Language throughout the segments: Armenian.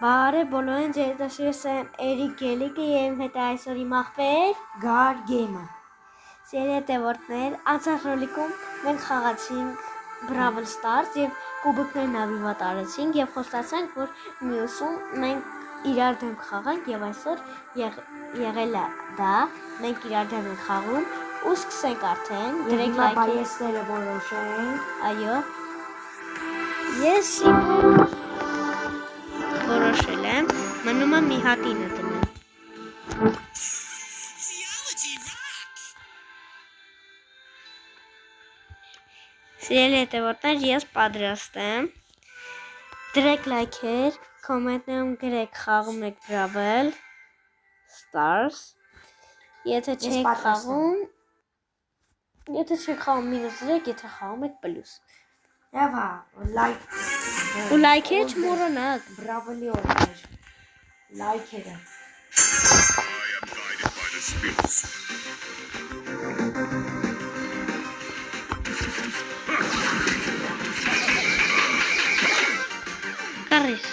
Բարև բոլորին, ձերտասիրս եմ Էրիկ Գելիկը և իմ հետ այսօր իմ աղբեր Գար գեյմը։ Սիրելի հետևորդներ, անցած ռոլիկում մենք խաղացինք Brawl Stars և կուբիկներն ավիվատ արեցինք և խոստացանք, որ մյուսում մենք իրար դեմ կխաղանք և այսօր եղել է դա, մենք իրար դեմ ենք խաղում ու սկսենք արդեն, դրեք լայք բայեսները որոշենք։ Այո, ես որոշել եմ, մնում է մի հատինը դնեմ։ Սիրելի հետևորդներ, ես պատրաստ եմ։ Դրեք լայքեր, կոմենտներում գրեք խաղում եք Brawl Stars։ Եթե չեք խաղում, մինուս 3, եթե խաղում եք պլյուս։ Եվա, լայք ու լայքերը չմոռանաք։ Brawl-ի օրներ։ Լայքերը։ Կարիս։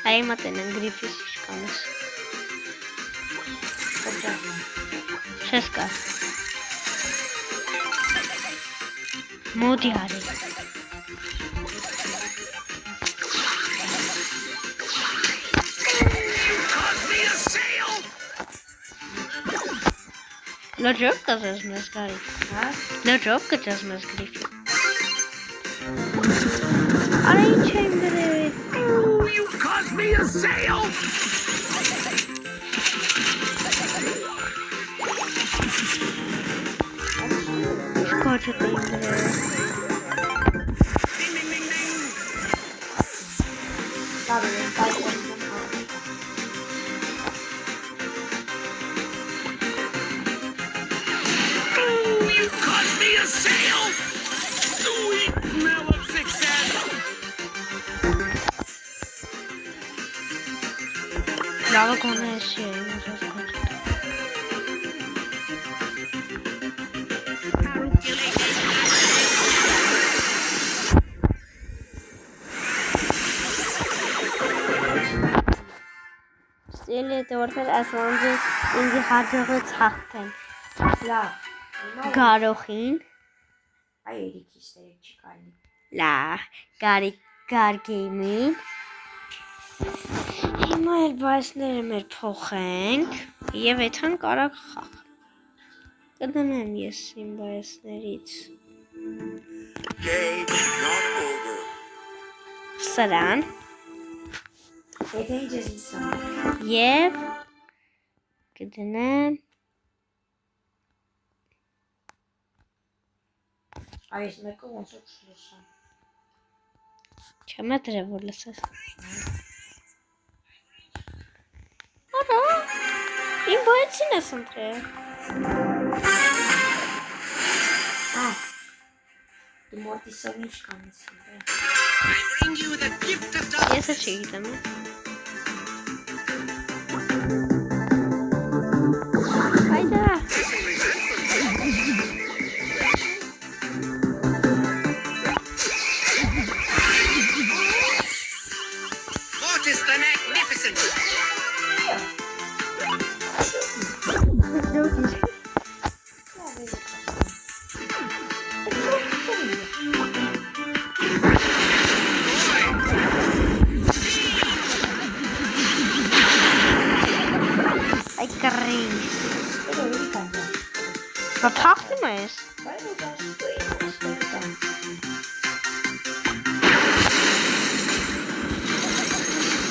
Այ մատենան գրիպիս իշկանս։ Չես կար։ Մոդի արի։ Լոջով կզես մեզ գարի։ Լոջով կզես մեզ գրիպի։ Արա ինչ եմ գրել։ You caused me a sale! Сколько ты играешь? You caused me a sale! Sweet smell of success! Bravo con ese, no sé qué. Սիրելի հետևորդներ, ասում ինձ հաջողեց հաղթել Գարոխին։ Այ Էրիկից դերեք չի կարելի։ Լավ, Գար գեյմին։ Հիմա էլ բայսները մեր փոխենք և այդքան կարակ խաղ։ Կդնեմ ես իմ բայսներից։ Սրան։ Եթե ինչ ես իսան։ Եվ կդնեմ Այս մեկը ոնց է չլսան։ չեմ է դրել, որ լսես։ Արա, իմ բայեցին ես ընտրել։ Դու մոտիսով ինչ կանես ինձ։ I bring you the gift of the... Ես չի գիտեմ։ Հայդա։ Mortis the Magnificent! Ay, Carris. Wat hakt er maar eens?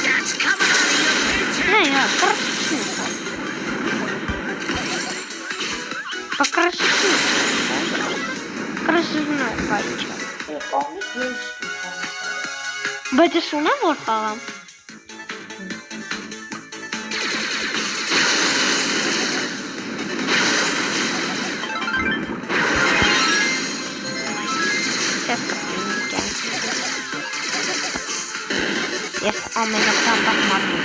That's coming out of your paycheck! Nee, ja, krasjes. Wat krasjes? Krasjes nou, feitje. Bij de zon wordt gaan. Yes, I'll make a comeback model.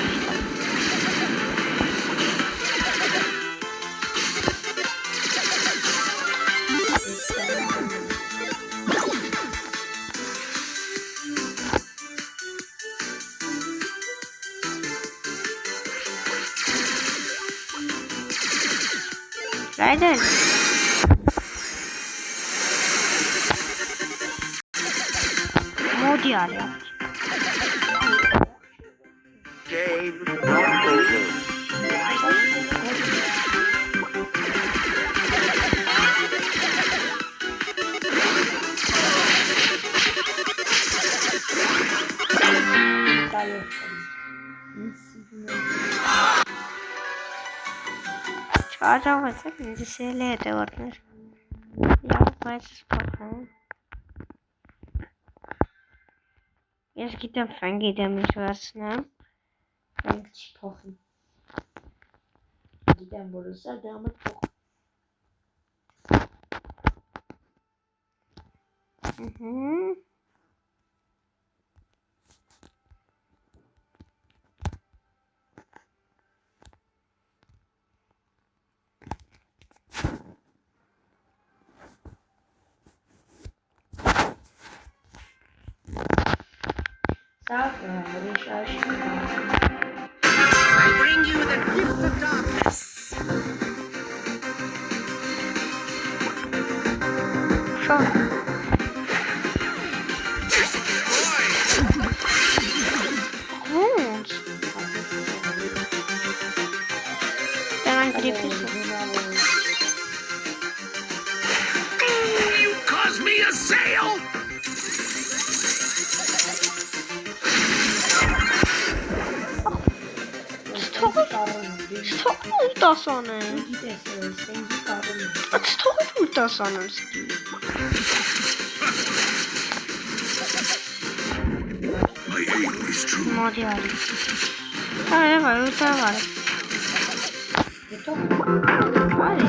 Այդել։ Մոդի արի։ Game not over. Չարժավացեք ինձ սել է հետևորդներ։ Եվ բայց սպոխան։ Ես գիտեմ ֆեն գիտեմ ինչ վերցնեմ։ Մենք չի փոխում։ Գիտեմ, որ սա դա մտ փոխ։ I bring you the gift of darkness. You caused me a sale. Տասանը։ Գիտես, ստենգի կառում։ Թողու տասանը։ My aim is true. Մոդի արի։ Այո, արի։ Հետո Արի։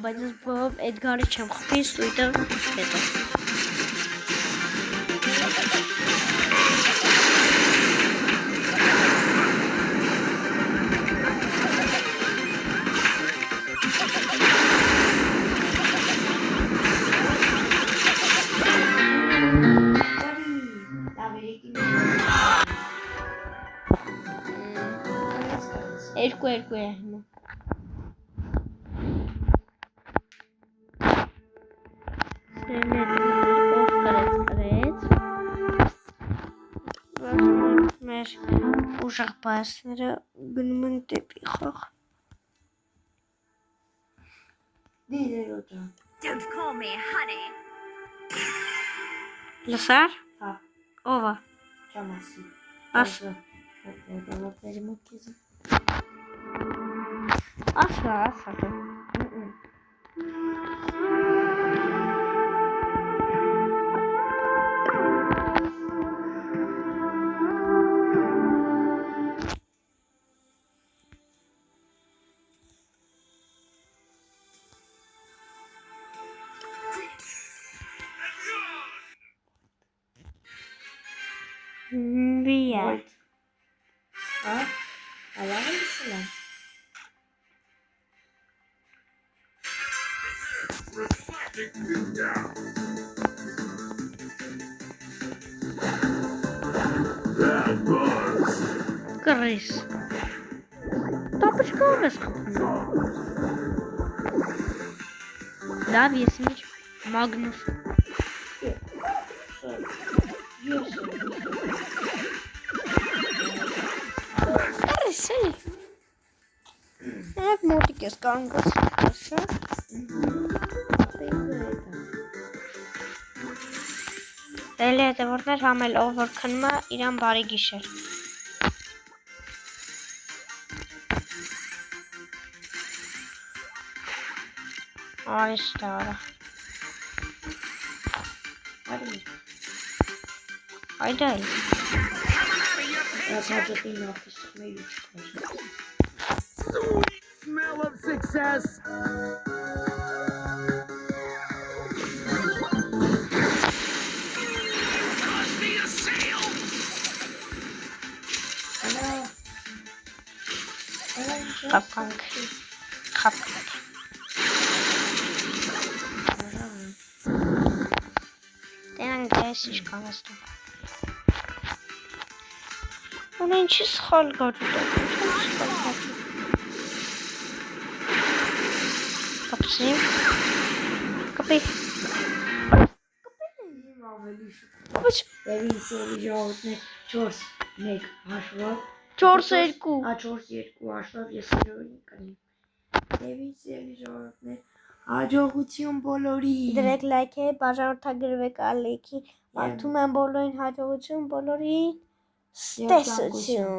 Բայց ես բով Էդգարի չեմ խփի, ստույտը հետո։ Երկու է հիմա։ Մեր ուժեղ պայասները գնում են դեպի խաղ։ դիլերոջա։ Don't call me honey. Լսար։ Հա, Ով է։ ճամասի։ Աս։ Դալոպերի մոտ քեզ։ Ասա։ Բիա։ Հա, ալավելիսլա։ Կռիս։ Տապուչկա ով ես խփում։ Լավ, ես ինչ Մագնուս։ Կռիս էլի։ Այդ մոտիկ ես կանգնած, հա։ Դելի հետևորդներ համել ով որ քնում է իրան բարի գիշեր։ Այստարա։ Այդա էլ։ That's how the thing off is made. Smell of success. Caused me a sale. Так. այս ինչքան աստու։ Ունեն ինչի սխալ գարու դա։ Կապսիմ։ Կապի։ Իմ ավելի շուտ։ Ոչ Դեվին սերի ժողովուրդներ 4-1 հաշվով 4-2։ 4-2 հաշվով ես երևի կնեմ։ Դեվին սերի ժողովուրդներ հաջողություն բոլորին։ Դրեք լայքը, բաժանորդագրվեք ալիքի։ Մարդում են բոլորին հաջողություն, բոլորին տեսություն։